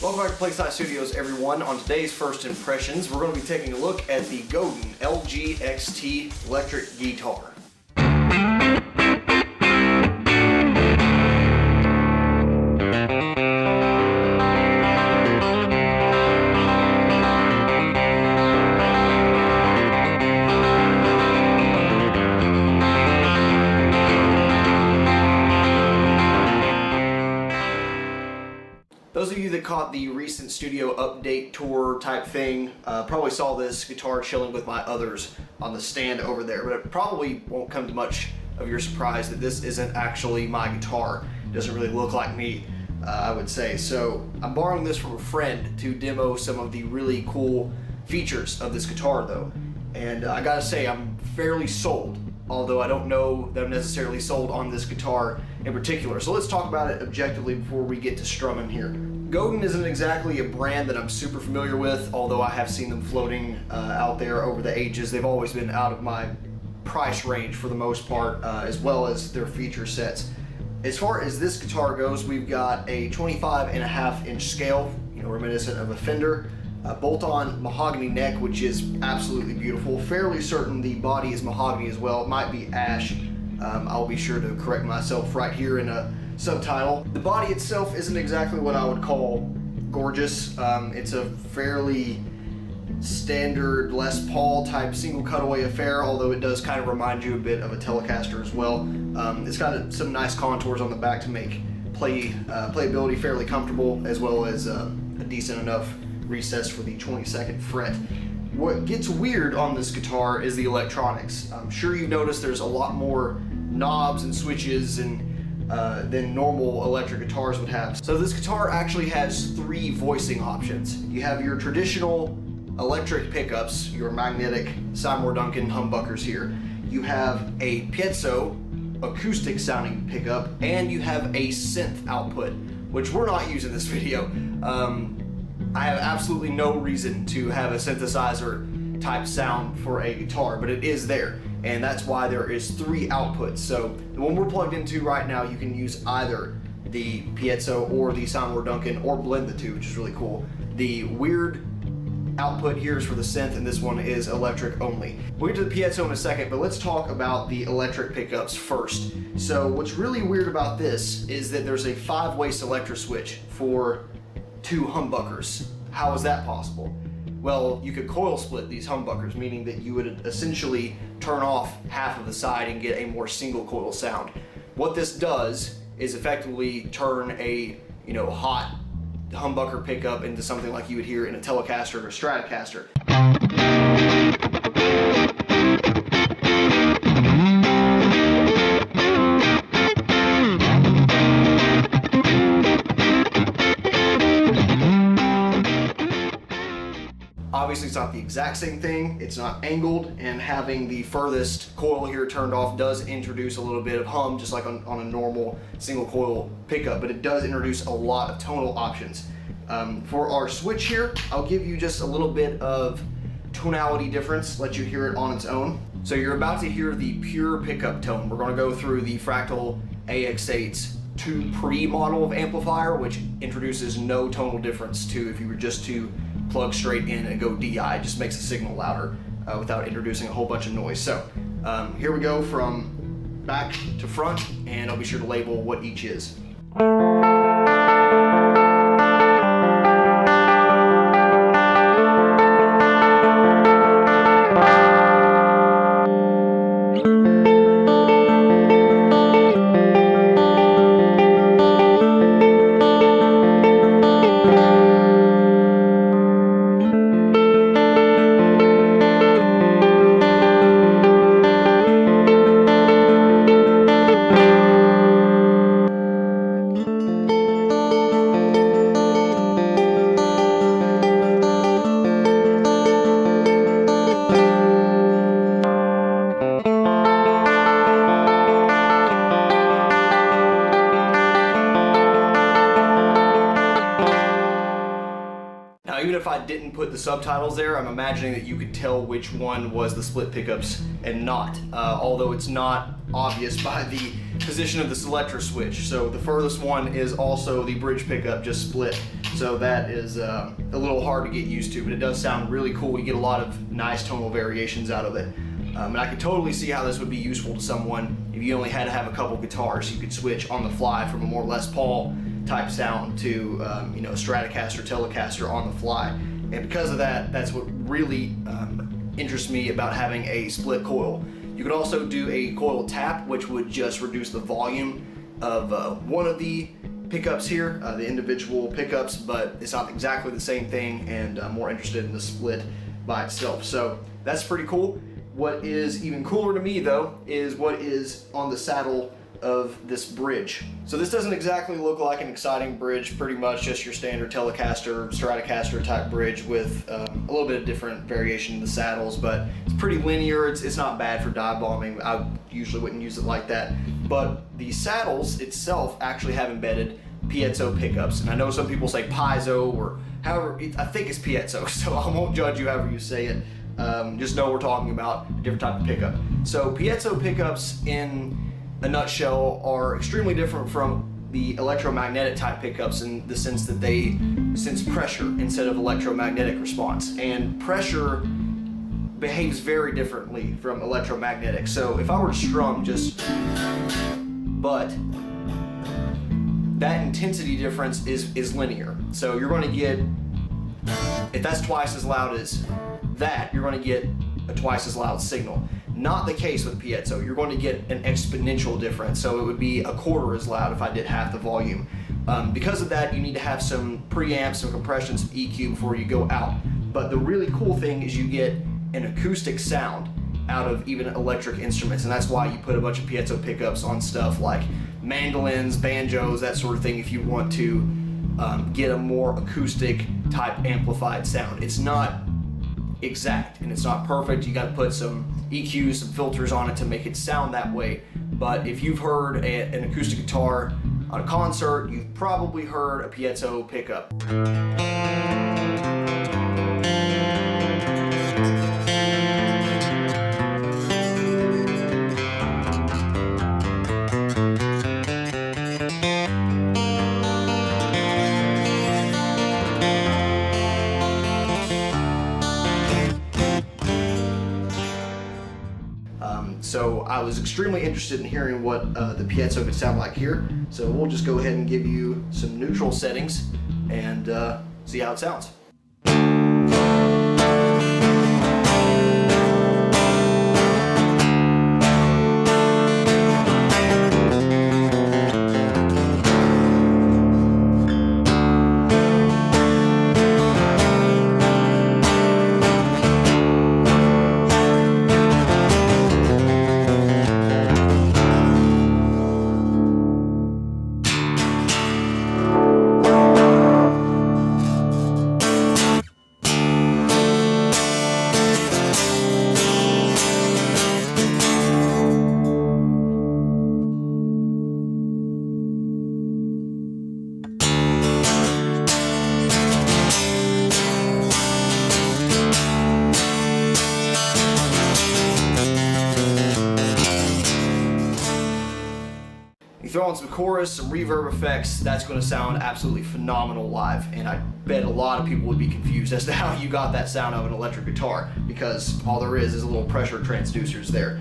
Welcome back to Plague Scythe Studios, everyone. On today's First Impressions, we're going to be taking a look at the Godin LGXT electric guitar. Those of you that caught the recent studio update tour type thing probably saw this guitar chilling with my others on the stand over there, but it probably won't come to much of your surprise that this isn't actually my guitar. It doesn't really look like me, I would say. So I'm borrowing this from a friend to demo some of the really cool features of this guitar though. And I gotta say, I'm fairly sold, although I don't know that I'm necessarily sold on this guitar in particular. So let's talk about it objectively before we get to strumming here. Godin isn't exactly a brand that I'm super familiar with, although I have seen them floating out there over the ages. They've always been out of my price range for the most part, as well as their feature sets. As far as this guitar goes, we've got a 25.5-inch scale, reminiscent of a Fender. Bolt-on mahogany neck, which is absolutely beautiful. Fairly certain the body is mahogany as well. It might be ash. I'll be sure to correct myself right here in a subtitle. The body itself isn't exactly what I would call gorgeous. It's a fairly standard Les Paul type single cutaway affair, although it does kind of remind you a bit of a Telecaster as well. It's got some nice contours on the back to make playability fairly comfortable, as well as a decent enough recess for the 22nd fret. What gets weird on this guitar is the electronics. I'm sure you've noticed there's a lot more knobs and switches than normal electric guitars would have. So this guitar actually has 3 voicing options. You have your traditional electric pickups, your magnetic Seymour Duncan humbuckers here. You have a Piezo acoustic sounding pickup, and you have a synth output, which we're not using in this video. I have absolutely no reason to have a synthesizer type sound for a guitar, but it is there, and that's why there is 3 outputs. So the one we're plugged into right now, you can use either the Piezo or the Seymour Duncan, or blend the two, which is really cool. The weird output here is for the synth, and this one is electric only. We'll get to the Piezo in a second, but let's talk about the electric pickups first. So what's really weird about this is that there's a 5-way selector switch for 2 humbuckers. How is that possible? Well, you could coil split these humbuckers, meaning that you would essentially turn off half of the side and get a more single coil sound. What this does is effectively turn a hot humbucker pickup into something like you would hear in a Telecaster or a Stratocaster. Obviously, it's not the exact same thing. It's not angled, and having the furthest coil here turned off does introduce a little bit of hum, just like on a normal single coil pickup, but it does introduce a lot of tonal options. For our switch here, I'll give you just a little bit of tonality difference, let you hear it on its own. So you're about to hear the pure pickup tone. We're going to go through the Fractal AX8's 2 Pre model of amplifier, which introduces no tonal difference to if you were just to plug straight in and go DI. It just makes the signal louder without introducing a whole bunch of noise. So here we go from back to front, and I'll be sure to label what each is. Now, even if I didn't put the subtitles there, I'm imagining that you could tell which one was the split pickups and not, although it's not obvious by the position of the selector switch. So the furthest one is also the bridge pickup, just split. So that is a little hard to get used to, but it does sound really cool. You get a lot of nice tonal variations out of it. And I could totally see how this would be useful to someone if you only had to have a couple guitars. You could switch on the fly from a more Les Paul type sound to you know, Stratocaster, Telecaster on the fly. And because of that, that's what really interests me about having a split coil. You could also do a coil tap, which would just reduce the volume of one of the pickups here, the individual pickups, but it's not exactly the same thing, and I'm more interested in the split by itself. So that's pretty cool. What is even cooler to me though is what is on the saddle of this bridge. So this doesn't exactly look like an exciting bridge, pretty much just your standard Telecaster, Stratocaster type bridge with a little bit of different variation in the saddles, but it's pretty linear. It's not bad for dive bombing. I usually wouldn't use it like that. But the saddles itself actually have embedded Piezo pickups. And I know some people say Piezo or however, I think it's Piezo, so I won't judge you however you say it. Just know we're talking about a different type of pickup. So Piezo pickups in a nutshell are extremely different from the electromagnetic type pickups in the sense that they sense pressure instead of electromagnetic response. And pressure behaves very differently from electromagnetic. So if I were to strum just but that intensity difference is linear. So you're going to get, if that's twice as loud as that, you're going to get a twice as loud signal. Not the case with Piezo. You're going to get an exponential difference. So it would be a quarter as loud if I did half the volume. Because of that, you need to have some preamps, some compression, some EQ before you go out. But the really cool thing is you get an acoustic sound out of even electric instruments, and that's why you put a bunch of Piezo pickups on stuff like mandolins, banjos, that sort of thing, if you want to get a more acoustic type amplified sound. It's not exact and it's not perfect. You got to put some EQs, some filters on it to make it sound that way. But if you've heard an acoustic guitar on a concert, you've probably heard a Piezo pickup. So I was extremely interested in hearing what the Piezo could sound like here. So we'll just go ahead and give you some neutral settings and see how it sounds. Throw on some chorus, some reverb effects, that's going to sound absolutely phenomenal live, and I bet a lot of people would be confused as to how you got that sound out of an electric guitar, because all there is a little pressure transducers there.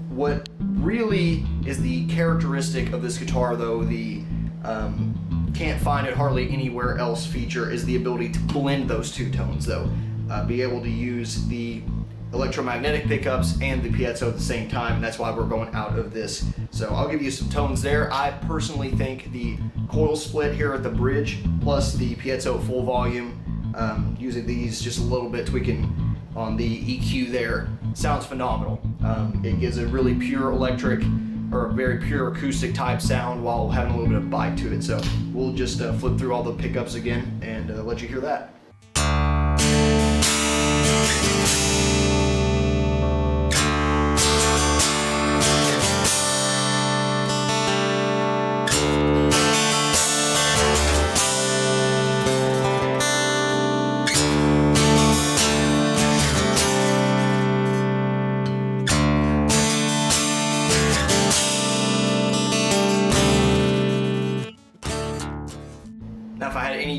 What really is the characteristic of this guitar, though, the can't find it hardly anywhere else feature, is the ability to blend those two tones, though. Be able to use the electromagnetic pickups and the Piezo at the same time, and that's why we're going out of this. So I'll give you some tones there. I personally think the coil split here at the bridge plus the Piezo full volume, using these just a little bit, tweaking on the EQ there, sounds phenomenal. It gives a really pure electric or a very pure acoustic type sound while having a little bit of bite to it. So we'll just flip through all the pickups again and let you hear that.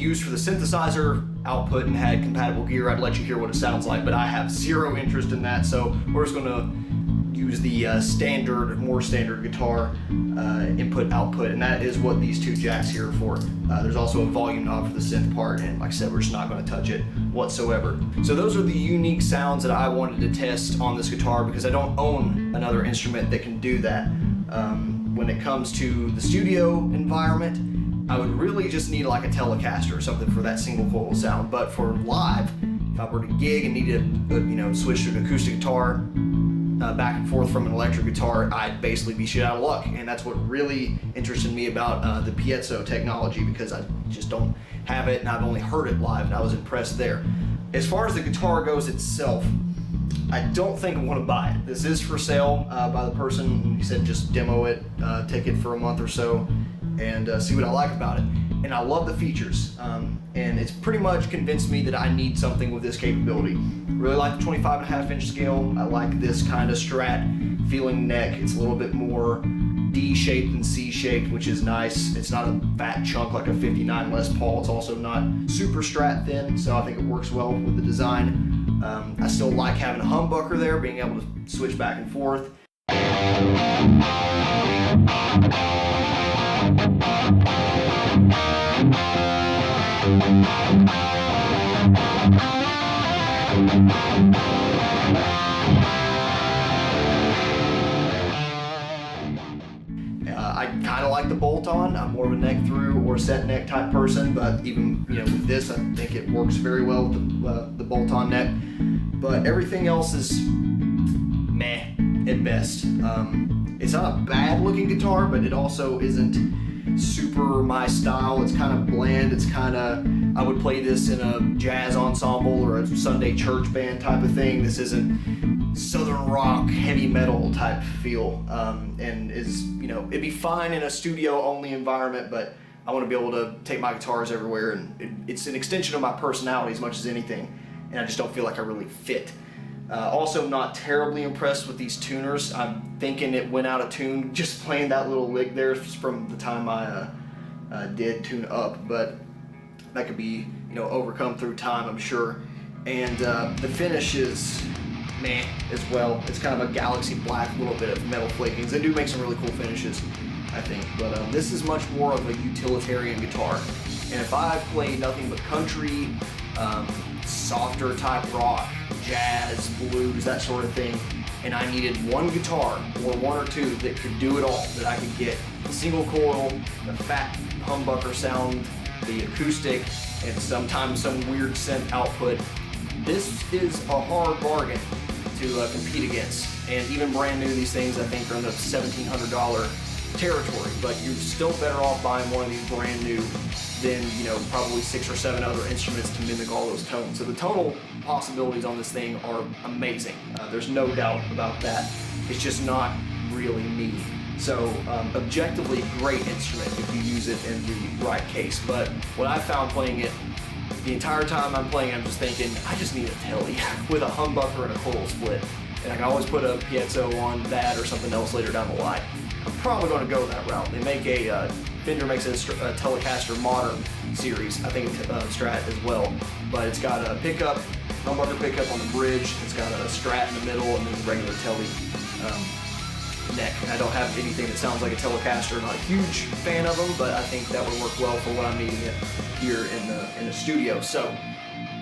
used for the synthesizer output and had compatible gear, I'd let you hear what it sounds like, but I have zero interest in that, so we're just gonna use the more standard guitar input output, and that is what these two jacks here are for. There's also a volume knob for the synth part, and like I said, we're just not going to touch it whatsoever. So those are the unique sounds that I wanted to test on this guitar because I don't own another instrument that can do that. When it comes to the studio environment, I would really just need like a Telecaster or something for that single coil sound, but for live, if I were to gig and needed to switch to an acoustic guitar, back and forth from an electric guitar, I'd basically be shit out of luck. And that's what really interested me about the Piezo technology, because I just don't have it and I've only heard it live and I was impressed there. As far as the guitar goes itself, I don't think I want to buy it. This is for sale by the person. He said just demo it, take it for a month or so, and see what I like about it. And I love the features, and it's pretty much convinced me that I need something with this capability. Really like the 25.5-inch scale. I like this kind of Strat feeling neck. It's a little bit more D-shaped than C-shaped, which is nice. It's not a fat chunk like a 59 Les Paul. It's also not super Strat thin, so I think it works well with the design. I still like having a humbucker there, being able to switch back and forth. I kind of like the bolt-on. I'm more of a neck through or set neck type person, but even with this, I think it works very well with the bolt-on neck. But everything else is meh at best. It's not a bad looking guitar, but it also isn't super my style. It's kind of bland. It's kind of, I would play this in a jazz ensemble or a Sunday church band type of thing. This isn't southern rock, heavy metal type feel, and is, it'd be fine in a studio only environment, but I want to be able to take my guitars everywhere, and it's an extension of my personality as much as anything, and I just don't feel like I really fit. Also not terribly impressed with these tuners. I'm thinking it went out of tune just playing that little lick there from the time I did tune up, but that could be overcome through time, I'm sure. And the finish is meh as well. It's kind of a galaxy black, little bit of metal flakings. They do make some really cool finishes, I think, but this is much more of a utilitarian guitar. And if I play nothing but country, softer type rock, jazz, blues, that sort of thing, and I needed one guitar or one or two that could do it all, that I could get the single coil, the fat humbucker sound, the acoustic, and sometimes some weird synth output, this is a hard bargain to compete against. And even brand new, these things I think are in the $1,700 territory, but you're still better off buying one of these brand new than probably 6 or 7 other instruments to mimic all those tones. So the tonal possibilities on this thing are amazing. There's no doubt about that. It's just not really me. So objectively great instrument if you use it in the right case. But what I found playing it, the entire time I'm playing, I'm just thinking, I just need a Tele with a humbucker and a coil split. And I can always put a Piezo on that or something else later down the line. I'm probably going to go that route. They make Fender makes a Telecaster Modern series, I think Strat as well, but it's got a pickup, humbucker pickup on the bridge, it's got a Strat in the middle, and then the regular Tele neck. I don't have anything that sounds like a Telecaster. Not a huge fan of them, but I think that would work well for what I'm needing it here in the studio. So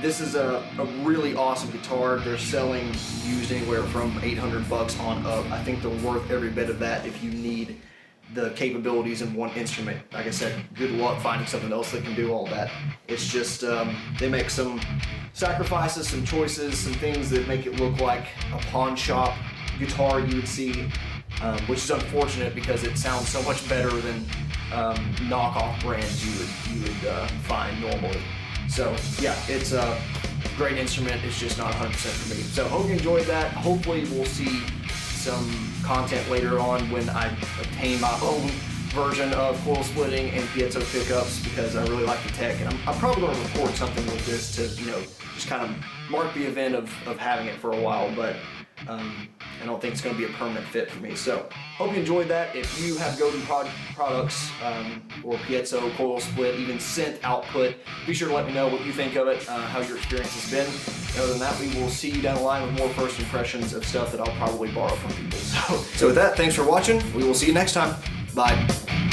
this is a really awesome guitar. They're selling used anywhere from $800 on up. I think they're worth every bit of that if you need the capabilities in one instrument. Like I said, good luck finding something else that can do all that. It's just, they make some sacrifices, some choices, some things that make it look like a pawn shop guitar you would see, which is unfortunate because it sounds so much better than knockoff brands you would find normally. So yeah, it's a great instrument. It's just not 100% for me. So hope you enjoyed that. Hopefully we'll see some content later on when I obtain my own version of coil splitting and piezo pickups, because I really like the tech, and I'm probably going to record something with this to just kind of mark the event of having it for a while. But I don't think it's going to be a permanent fit for me. So hope you enjoyed that. If you have Godin products or Piezo, coil split, even synth output, be sure to let me know what you think of it, how your experience has been. And other than that, we will see you down the line with more first impressions of stuff that I'll probably borrow from people. So with that, thanks for watching. We will see you next time. Bye.